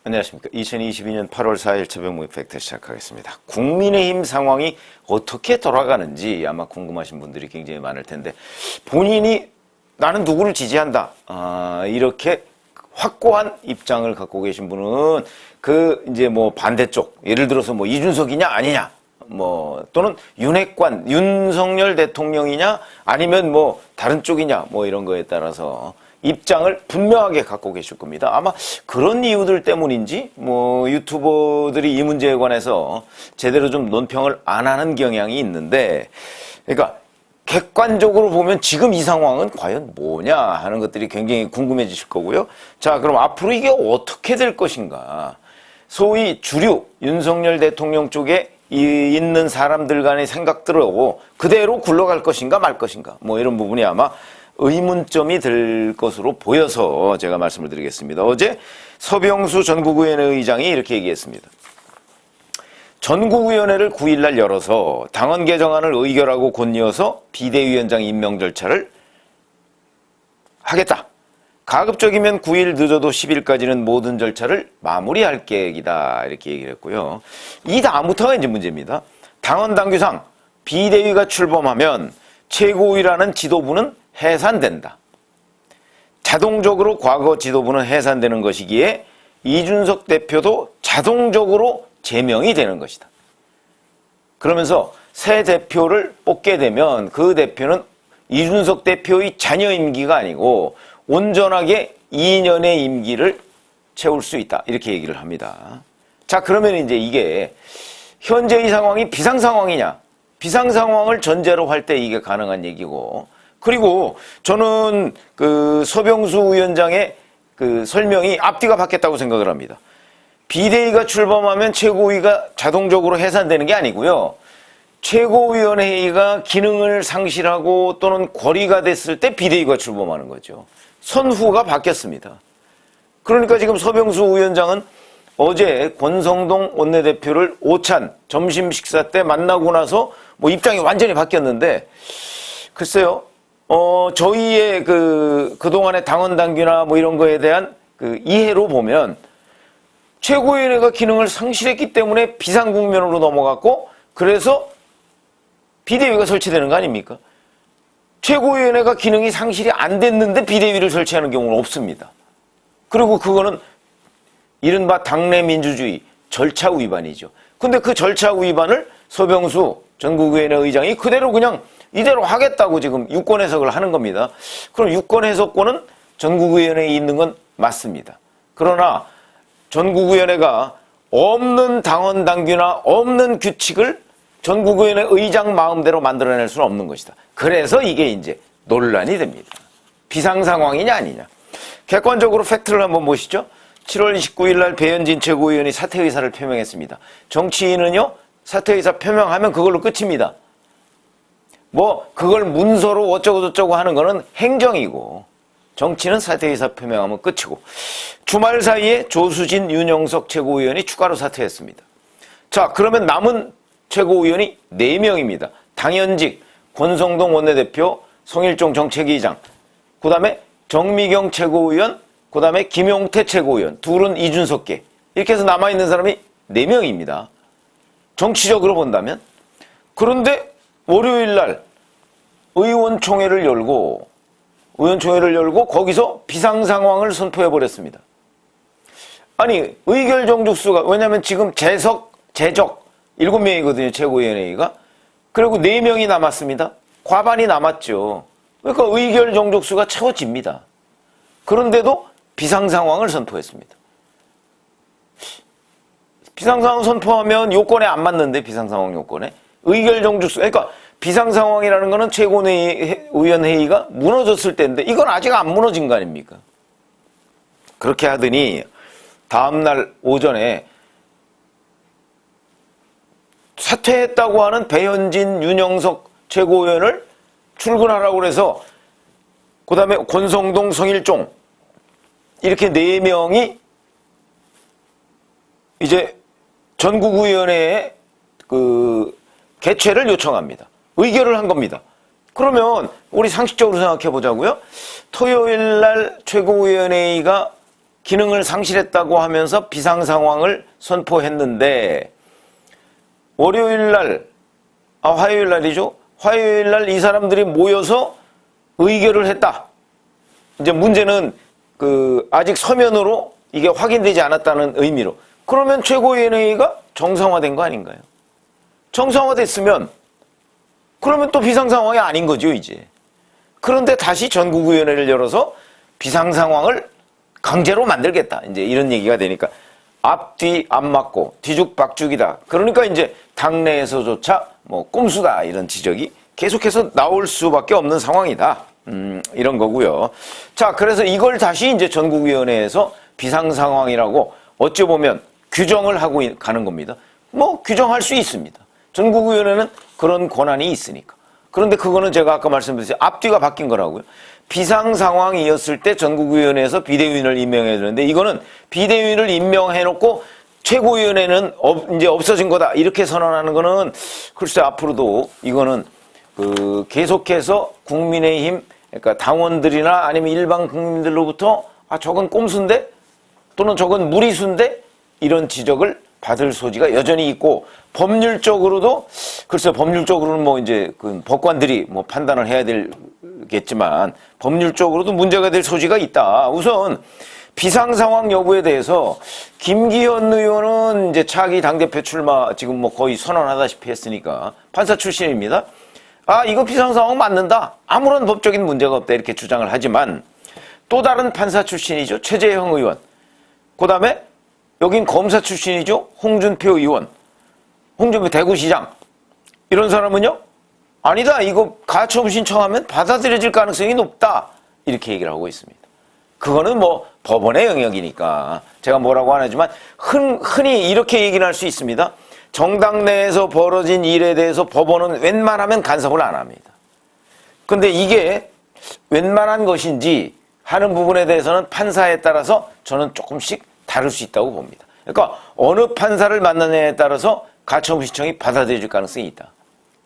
안녕하십니까. 2022년 8월 4일 저병무 팩트 시작하겠습니다. 국민의힘 상황이 어떻게 돌아가는지 아마 궁금하신 분들이 굉장히 많을 텐데, 본인이 나는 누구를 지지한다, 이렇게 확고한 입장을 갖고 계신 분은 이제 뭐 반대쪽, 예를 들어서 뭐 이준석이냐 아니냐, 또는 윤핵관, 윤석열 대통령이냐 아니면 뭐 다른 쪽이냐, 이런 거에 따라서 입장을 분명하게 갖고 계실 겁니다. 아마 그런 이유들 때문인지 유튜버들이 이 문제에 관해서 제대로 좀 논평을 안 하는 경향이 있는데, 그러니까 객관적으로 보면 지금 이 상황은 과연 뭐냐 하는 것들이 굉장히 궁금해지실 거고요. 자, 그럼 앞으로 이게 어떻게 될 것인가. 소위 주류 윤석열 대통령 쪽에 있는 사람들 간의 생각들하고 그대로 굴러갈 것인가 말 것인가, 이런 부분이 아마 의문점이 될 것으로 보여서 제가 말씀을 드리겠습니다. 어제 서병수 전국위원회 의장이 이렇게 얘기했습니다. 전국위원회를 9일날 열어서 당원 개정안을 의결하고 곧이어서 비대위원장 임명 절차를 하겠다. 가급적이면 9일 늦어도 10일까지는 모든 절차를 마무리할 계획이다. 이렇게 얘기를 했고요. 이 다음부터가 이제 문제입니다. 당원 당규상 비대위가 출범하면 최고위라는 지도부는 해산된다. 자동적으로 과거 지도부는 해산되는 것이기에 이준석 대표도 자동적으로 제명이 되는 것이다. 그러면서 새 대표를 뽑게 되면 그 대표는 이준석 대표의 자녀 임기가 아니고 온전하게 2년의 임기를 채울 수 있다. 이렇게 얘기를 합니다. 자, 그러면 이제 이게 현재의 상황이 비상 상황이냐? 비상 상황을 전제로 할 때 이게 가능한 얘기고, 그리고 저는 서병수 위원장의 설명이 앞뒤가 바뀌었다고 생각을 합니다. 비대위가 출범하면 최고위가 자동적으로 해산되는 게 아니고요. 최고위원회의가 기능을 상실하고 또는 권위가 됐을 때 비대위가 출범하는 거죠. 선후가 바뀌었습니다. 그러니까 지금 서병수 위원장은 어제 권성동 원내대표를 오찬 점심 식사 때 만나고 나서 입장이 완전히 바뀌었는데, 글쎄요, 저희의 그동안의 당원 당규나 이런 거에 대한 이해로 보면 최고위원회가 기능을 상실했기 때문에 비상국면으로 넘어갔고, 그래서 비대위가 설치되는 거 아닙니까? 최고위원회가 기능이 상실이 안 됐는데 비대위를 설치하는 경우는 없습니다. 그리고 그거는 이른바 당내 민주주의 절차 위반이죠. 근데 그 절차 위반을 서병수 전국위원회 의장이 그대로 그냥 이대로 하겠다고 지금 유권 해석을 하는 겁니다. 그럼 유권 해석권은 전국위원회에 있는 건 맞습니다. 그러나 전국위원회가 없는 당원 당규나 없는 규칙을 전국위원회 의장 마음대로 만들어낼 수는 없는 것이다. 그래서 이게 이제 논란이 됩니다. 비상 상황이냐 아니냐. 객관적으로 팩트를 한번 보시죠. 7월 29일 날 배현진 최고위원이 사퇴 의사를 표명했습니다. 정치인은요, 사퇴 의사 표명하면 그걸로 끝입니다. 그걸 문서로 어쩌고저쩌고 하는 거는 행정이고, 정치는 사퇴 의사 표명하면 끝이고, 주말 사이에 조수진, 윤영석 최고위원이 추가로 사퇴했습니다. 자, 그러면 남은 최고위원이 4명입니다. 당연직, 권성동 원내대표, 송일종 정책위의장, 그 다음에 정미경 최고위원, 그 다음에 김용태 최고위원, 둘은 이준석계. 이렇게 해서 남아있는 사람이 4명입니다. 정치적으로 본다면. 그런데 월요일 날 의원총회를 열고 거기서 비상상황을 선포해버렸습니다. 아니, 의결 정족수가, 왜냐면 지금 재적 7명이거든요, 최고위원회의가. 그리고 4명이 남았습니다. 과반이 남았죠. 그러니까 의결 정족수가 채워집니다. 그런데도 비상상황을 선포했습니다. 비상상황 선포하면 요건에 안 맞는데, 비상상황 요건에. 의결 정족수, 그러니까 비상상황이라는 거는 최고위원회의가 무너졌을 때인데, 이건 아직 안 무너진 거 아닙니까? 그렇게 하더니 다음날 오전에 사퇴했다고 하는 배현진, 윤영석 최고위원을 출근하라고 그래서, 그 다음에 권성동, 성일종, 이렇게 4명이 이제 전국위원회에 개최를 요청합니다. 의결을 한 겁니다. 그러면 우리 상식적으로 생각해 보자고요. 토요일 날 최고위원회의가 기능을 상실했다고 하면서 비상 상황을 선포했는데 월요일 날, 화요일 날이죠. 화요일 날 이 사람들이 모여서 의결을 했다. 이제 문제는 아직 서면으로 이게 확인되지 않았다는 의미로. 그러면 최고위원회의가 정상화된 거 아닌가요? 정상화됐으면 그러면 또 비상 상황이 아닌 거죠, 이제. 그런데 다시 전국위원회를 열어서 비상 상황을 강제로 만들겠다. 이제 이런 얘기가 되니까 앞뒤 안 맞고 뒤죽박죽이다. 그러니까 이제 당내에서조차 뭐 꼼수다 이런 지적이 계속해서 나올 수밖에 없는 상황이다. 이런 거고요. 자, 그래서 이걸 다시 이제 전국위원회에서 비상 상황이라고 어찌 보면 규정을 하고 가는 겁니다. 뭐 규정할 수 있습니다. 전국위원회는 그런 권한이 있으니까. 그런데 그거는 제가 아까 말씀드렸듯이 앞뒤가 바뀐 거라고요. 비상 상황이었을 때 전국위원회에서 비대위원을 임명해야 되는데 이거는 비대위원을 임명해놓고 최고위원회는 이제 없어진 거다 이렇게 선언하는 거는 글쎄 앞으로도 이거는 계속해서 국민의힘 그러니까 당원들이나 아니면 일반 국민들로부터 저건 꼼수인데 또는 저건 무리수인데 이런 지적을 받을 소지가 여전히 있고 법률적으로도 글쎄 법률적으로는 뭐 이제 법관들이 뭐 판단을 해야 되겠지만 법률적으로도 문제가 될 소지가 있다. 우선 비상 상황 여부에 대해서 김기현 의원은 이제 차기 당대표 출마 지금 뭐 거의 선언하다시피 했으니까 판사 출신입니다. 이거 비상 상황 맞는다. 아무런 법적인 문제가 없다 이렇게 주장을 하지만 또 다른 판사 출신이죠. 최재형 의원. 그다음에 여긴 검사 출신이죠. 홍준표 의원. 홍준표 대구시장. 이런 사람은요. 아니다. 이거 가처분 신청하면 받아들여질 가능성이 높다. 이렇게 얘기를 하고 있습니다. 그거는 뭐 법원의 영역이니까 제가 뭐라고 안 하지만 흔히 이렇게 얘기를 할 수 있습니다. 정당 내에서 벌어진 일에 대해서 법원은 웬만하면 간섭을 안 합니다. 근데 이게 웬만한 것인지 하는 부분에 대해서는 판사에 따라서 저는 조금씩 다를 수 있다고 봅니다. 그러니까 어느 판사를 만나느냐에 따라서 가처분 신청이 받아들여질 가능성이 있다.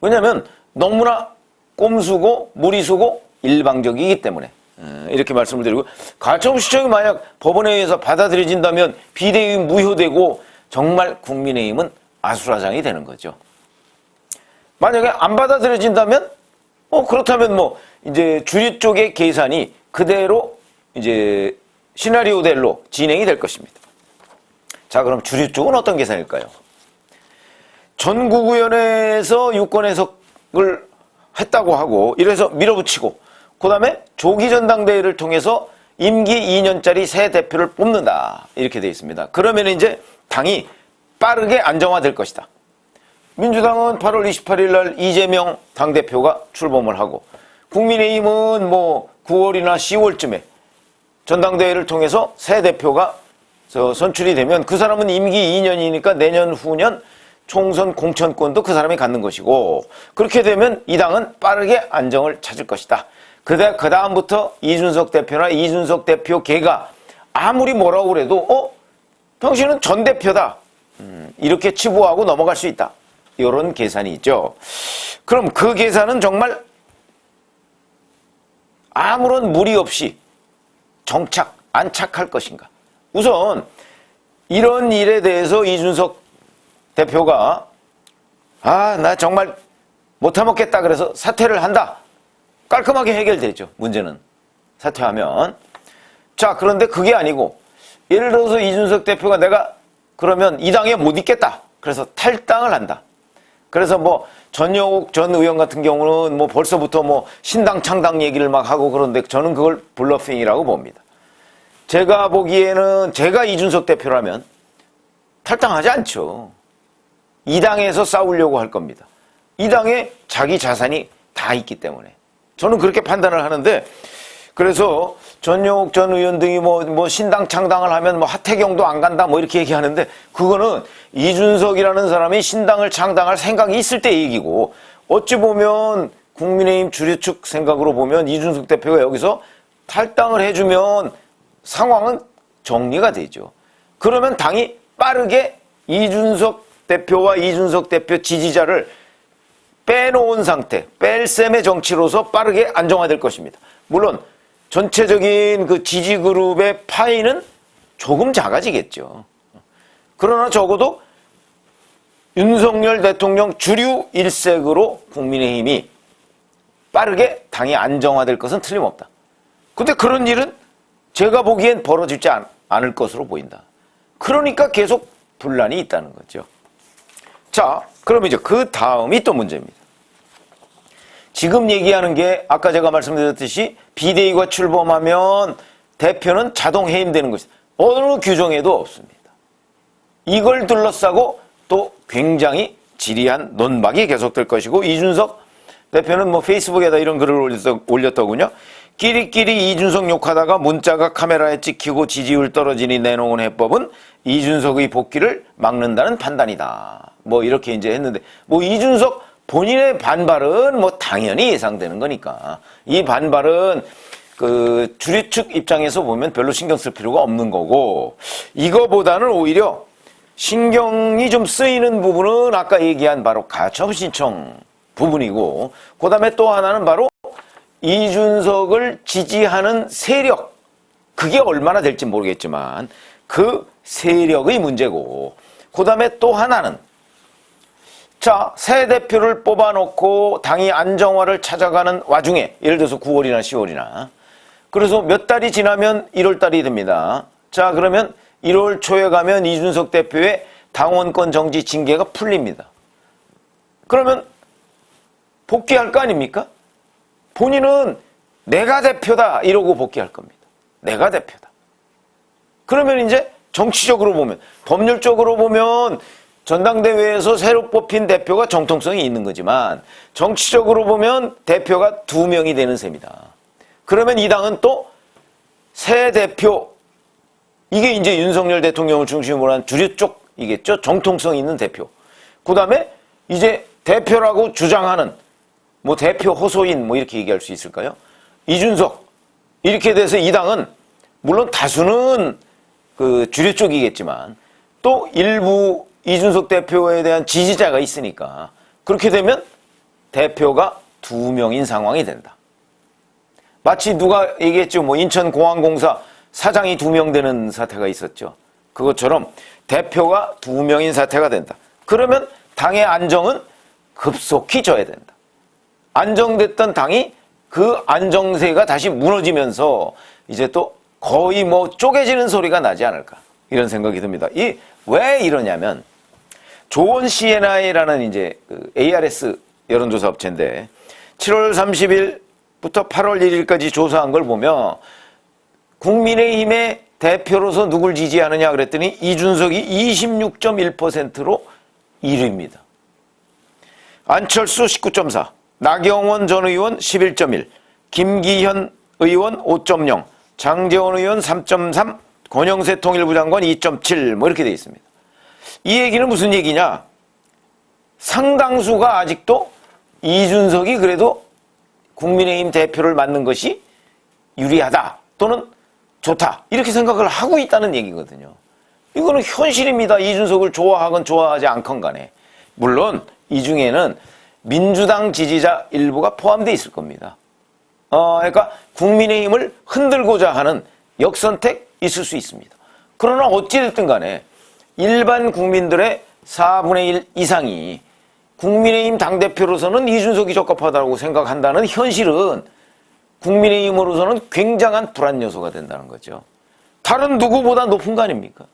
왜냐하면 너무나 꼼수고 무리수고 일방적이기 때문에 이렇게 말씀을 드리고 가처분 신청이 만약 법원에 의해서 받아들여진다면 비대위 무효되고 정말 국민의힘은 아수라장이 되는 거죠. 만약에 안 받아들여진다면 그렇다면 뭐 이제 주류 쪽의 계산이 그대로 이제 시나리오대로 진행이 될 것입니다. 자, 그럼 주류 쪽은 어떤 계산일까요? 전국위원회에서 유권 해석을 했다고 하고 이래서 밀어붙이고 그 다음에 조기 전당대회를 통해서 임기 2년짜리 새 대표를 뽑는다 이렇게 되어 있습니다. 그러면 이제 당이 빠르게 안정화될 것이다. 민주당은 8월 28일 날 이재명 당대표가 출범을 하고 국민의힘은 뭐 9월이나 10월쯤에 전당대회를 통해서 새 대표가 선출이 되면 그 사람은 임기 2년이니까 내년 후년 총선 공천권도 그 사람이 갖는 것이고 그렇게 되면 이 당은 빠르게 안정을 찾을 것이다. 그 다음부터 이준석 대표나 이준석 대표 걔가 아무리 뭐라고 그래도 당신은 전 대표다. 이렇게 치부하고 넘어갈 수 있다. 이런 계산이 있죠. 그럼 그 계산은 정말 아무런 무리 없이 안착할 것인가. 우선 이런 일에 대해서 이준석 대표가 나 정말 못해먹겠다 그래서 사퇴를 한다. 깔끔하게 해결되죠. 문제는 사퇴하면. 자, 그런데 그게 아니고 예를 들어서 이준석 대표가 내가 그러면 이 당에 못 있겠다. 그래서 탈당을 한다. 그래서 뭐 전영욱 전 의원 같은 경우는 뭐 벌써부터 뭐 신당 창당 얘기를 막 하고 그런데 저는 그걸 블러핑이라고 봅니다. 제가 보기에는 제가 이준석 대표라면 탈당하지 않죠. 이 당에서 싸우려고 할 겁니다. 이 당에 자기 자산이 다 있기 때문에. 저는 그렇게 판단을 하는데 그래서 전영욱 전 의원 등이 뭐 신당 창당을 하면 뭐 하태경도 안 간다 뭐 이렇게 얘기하는데 그거는 이준석이라는 사람이 신당을 창당할 생각이 있을 때 얘기고 어찌 보면 국민의힘 주류측 생각으로 보면 이준석 대표가 여기서 탈당을 해주면 상황은 정리가 되죠. 그러면 당이 빠르게 이준석 대표와 이준석 대표 지지자를 빼놓은 상태, 뺄셈의 정치로서 빠르게 안정화될 것입니다. 물론 전체적인 그 지지그룹의 파이는 조금 작아지겠죠. 그러나 적어도 윤석열 대통령 주류 일색으로 국민의힘이 빠르게 당이 안정화될 것은 틀림없다. 근데 그런 일은 제가 보기엔 벌어지지 않을 것으로 보인다. 그러니까 계속 분란이 있다는 거죠. 자, 그럼 이제 그 다음이 또 문제입니다. 지금 얘기하는 게 아까 제가 말씀드렸듯이 비대위가 출범하면 대표는 자동 해임되는 것이다. 어느 규정에도 없습니다. 이걸 둘러싸고 또 굉장히 지리한 논박이 계속될 것이고, 이준석 대표는 뭐 페이스북에다 이런 글을 올렸더군요. 끼리끼리 이준석 욕하다가 문자가 카메라에 찍히고 지지율 떨어지니 내놓은 해법은 이준석의 복귀를 막는다는 판단이다. 뭐 이렇게 이제 했는데, 뭐 이준석 본인의 반발은 뭐 당연히 예상되는 거니까, 이 반발은 그 주류 측 입장에서 보면 별로 신경 쓸 필요가 없는 거고, 이거보다는 오히려 신경이 좀 쓰이는 부분은 아까 얘기한 바로 가처분 신청 부분이고, 그 다음에 또 하나는 바로 이준석을 지지하는 세력, 그게 얼마나 될지 모르겠지만 그 세력의 문제고, 그 다음에 또 하나는 자, 새 대표를 뽑아놓고 당이 안정화를 찾아가는 와중에, 예를 들어서 9월이나 10월이나, 그래서 몇 달이 지나면 1월 달이 됩니다. 자, 그러면 1월 초에 가면 이준석 대표의 당원권 정지 징계가 풀립니다. 그러면 복귀할 거 아닙니까? 본인은 내가 대표다 이러고 복귀할 겁니다. 내가 대표다. 그러면 이제 정치적으로 보면, 법률적으로 보면 전당대회에서 새로 뽑힌 대표가 정통성이 있는 거지만, 정치적으로 보면 대표가 2명이 되는 셈이다. 그러면 이 당은 또 새 대표, 이게 이제 윤석열 대통령을 중심으로 한 주류 쪽이겠죠. 정통성 있는 대표. 그 다음에 이제 대표라고 주장하는 뭐 대표 호소인 뭐 이렇게 얘기할 수 있을까요? 이준석. 이렇게 돼서 이 당은 물론 다수는 그 주류 쪽이겠지만 또 일부 이준석 대표에 대한 지지자가 있으니까, 그렇게 되면 대표가 2명인 상황이 된다. 마치 누가 얘기했죠. 뭐 인천공항공사 사장이 2명 되는 사태가 있었죠. 그것처럼 대표가 2명인 사태가 된다. 그러면 당의 안정은 급속히 져야 된다. 안정됐던 당이 그 안정세가 다시 무너지면서 이제 또 거의 뭐 쪼개지는 소리가 나지 않을까, 이런 생각이 듭니다. 왜 이러냐면, 조원 CNI라는 이제 그 ARS 여론조사 업체인데 7월 30일부터 8월 1일까지 조사한 걸 보면 국민의힘의 대표로서 누굴 지지하느냐 그랬더니 이준석이 26.1%로 1위입니다. 안철수 19.4, 나경원 전 의원 11.1, 김기현 의원 5.0, 장제원 의원 3.3, 권영세 통일부 장관 2.7, 뭐 이렇게 돼 있습니다. 이 얘기는 무슨 얘기냐? 상당수가 아직도 이준석이 그래도 국민의힘 대표를 맡는 것이 유리하다 또는 좋다, 이렇게 생각을 하고 있다는 얘기거든요. 이거는 현실입니다. 이준석을 좋아하건 좋아하지 않건 간에. 물론 이 중에는 민주당 지지자 일부가 포함되어 있을 겁니다. 그러니까 국민의힘을 흔들고자 하는 역선택 있을 수 있습니다. 그러나 어찌됐든 간에 일반 국민들의 4분의 1 이상이 국민의힘 당대표로서는 이준석이 적합하다고 생각한다는 현실은 국민의힘으로서는 굉장한 불안 요소가 된다는 거죠. 다른 누구보다 높은 거 아닙니까?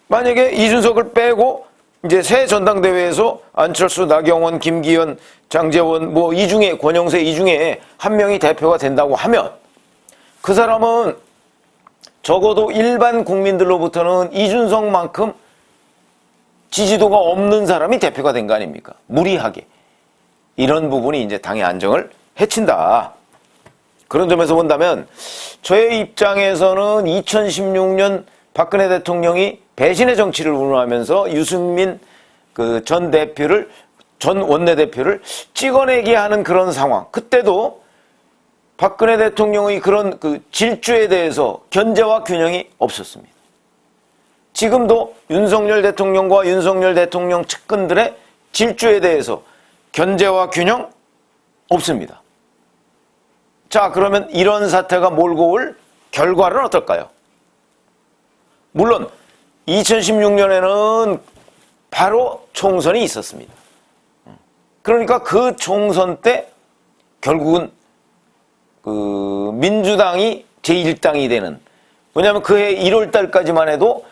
만약에 이준석을 빼고 이제 새 전당대회에서 안철수, 나경원, 김기현, 장제원 뭐 이 중에 권영세 이 중에 한 명이 대표가 된다고 하면 그 사람은 적어도 일반 국민들로부터는 이준석만큼 지지도가 없는 사람이 대표가 된 거 아닙니까? 무리하게. 이런 부분이 이제 당의 안정을 해친다. 그런 점에서 본다면 저의 입장에서는 2016년 박근혜 대통령이 배신의 정치를 운운하면서 유승민 그 전 원내대표를 찍어내게 하는 그런 상황. 그때도 박근혜 대통령의 그런 그 질주에 대해서 견제와 균형이 없었습니다. 지금도 윤석열 대통령과 윤석열 대통령 측근들의 질주에 대해서 견제와 균형 없습니다. 자, 그러면 이런 사태가 몰고 올 결과는 어떨까요? 물론 2016년에는 바로 총선이 있었습니다. 그러니까 그 총선 때 결국은 그 민주당이 제1당이 되는, 왜냐하면 그해 1월 달까지만 해도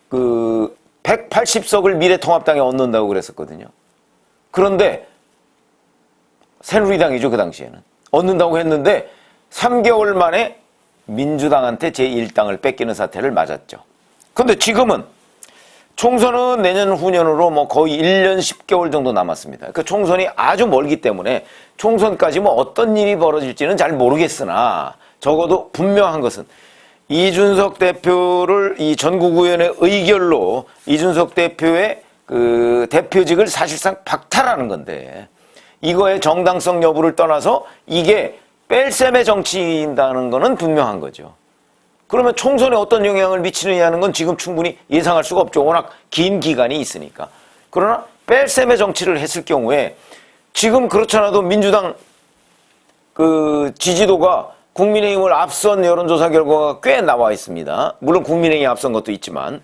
그 180석을 미래통합당에 얻는다고 그랬었거든요. 그런데 새누리당이죠, 그 당시에는. 얻는다고 했는데 3개월 만에 민주당한테 제1당을 뺏기는 사태를 맞았죠. 근데 지금은 총선은 내년 후년으로 뭐 거의 1년 10개월 정도 남았습니다. 그 총선이 아주 멀기 때문에 총선까지 뭐 어떤 일이 벌어질지는 잘 모르겠으나 적어도 분명한 것은 이준석 대표를 이 전국의원의 의결로 이준석 대표의 그 대표직을 사실상 박탈하는 건데, 이거의 정당성 여부를 떠나서 이게 뺄셈의 정치인다는 거는 분명한 거죠. 그러면 총선에 어떤 영향을 미치느냐는 건 지금 충분히 예상할 수가 없죠. 워낙 긴 기간이 있으니까. 그러나 뺄셈의 정치를 했을 경우에 지금 그렇잖아도 민주당 그 지지도가 국민의힘을 앞선 여론조사 결과가 꽤 나와 있습니다. 물론 국민의힘이 앞선 것도 있지만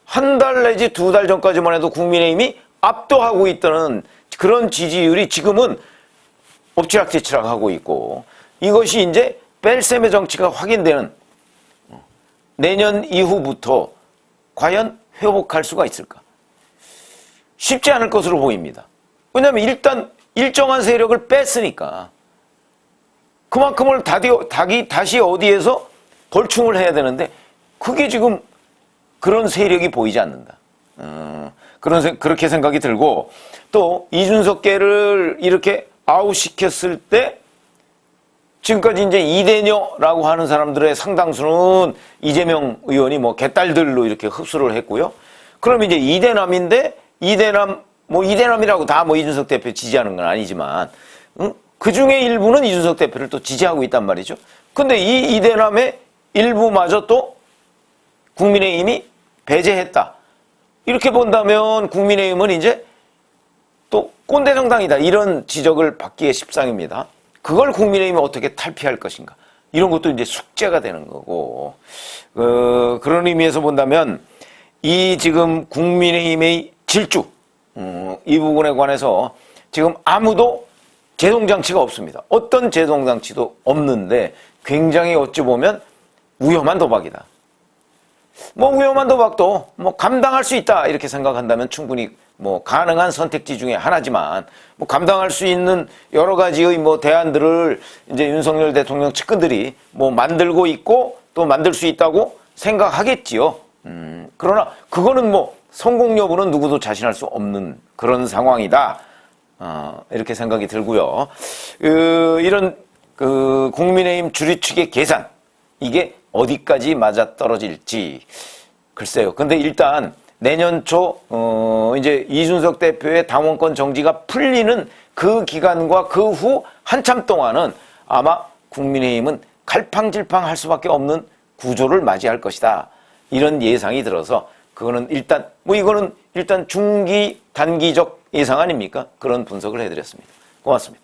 한 달 내지 2달 전까지만 해도 국민의힘이 압도하고 있다는 그런 지지율이 지금은 엎치락뒤치락하고 있고, 이것이 이제 뺄셈의 정치가 확인되는 내년 이후부터 과연 회복할 수가 있을까? 쉽지 않을 것으로 보입니다. 왜냐하면 일단 일정한 세력을 뺐으니까 그만큼을 다시 어디에서 벌충을 해야 되는데 그게 지금 그런 세력이 보이지 않는다. 그렇게 생각이 들고, 또 이준석계를 이렇게 아웃시켰을 때 지금까지 이제 이대녀라고 하는 사람들의 상당수는 이재명 의원이 뭐 개딸들로 이렇게 흡수를 했고요. 그럼 이제 이대남인데 이대남이라고 다 뭐 이준석 대표 지지하는 건 아니지만, 그 중에 일부는 이준석 대표를 또 지지하고 있단 말이죠. 근데 이 이대남의 일부마저 또 국민의힘이 배제했다. 이렇게 본다면 국민의힘은 이제 또 꼰대 정당이다, 이런 지적을 받기에 십상입니다. 그걸 국민의힘이 어떻게 탈피할 것인가, 이런 것도 이제 숙제가 되는 거고, 그런 의미에서 본다면 이 지금 국민의힘의 질주, 이 부분에 관해서 지금 아무도 제동장치가 없습니다. 어떤 제동장치도 없는데 굉장히 어찌 보면 위험한 도박이다. 뭐 위험한 도박도 뭐 감당할 수 있다 이렇게 생각한다면 충분히 뭐 가능한 선택지 중에 하나지만, 뭐 감당할 수 있는 여러 가지의 뭐 대안들을 이제 윤석열 대통령 측근들이 뭐 만들고 있고 또 만들 수 있다고 생각하겠지요. 그러나 그거는 뭐 성공 여부는 누구도 자신할 수 없는 그런 상황이다. 이렇게 생각이 들고요. 이런 그 국민의힘 주류 측의 계산, 이게 어디까지 맞아떨어질지 글쎄요. 근데 일단 내년 초 이제 이준석 대표의 당원권 정지가 풀리는 그 기간과 그 후 한참 동안은 아마 국민의힘은 갈팡질팡 할 수밖에 없는 구조를 맞이할 것이다, 이런 예상이 들어서, 그거는 일단 뭐 이거는 일단 중기 단기적 예상 아닙니까? 그런 분석을 해드렸습니다. 고맙습니다.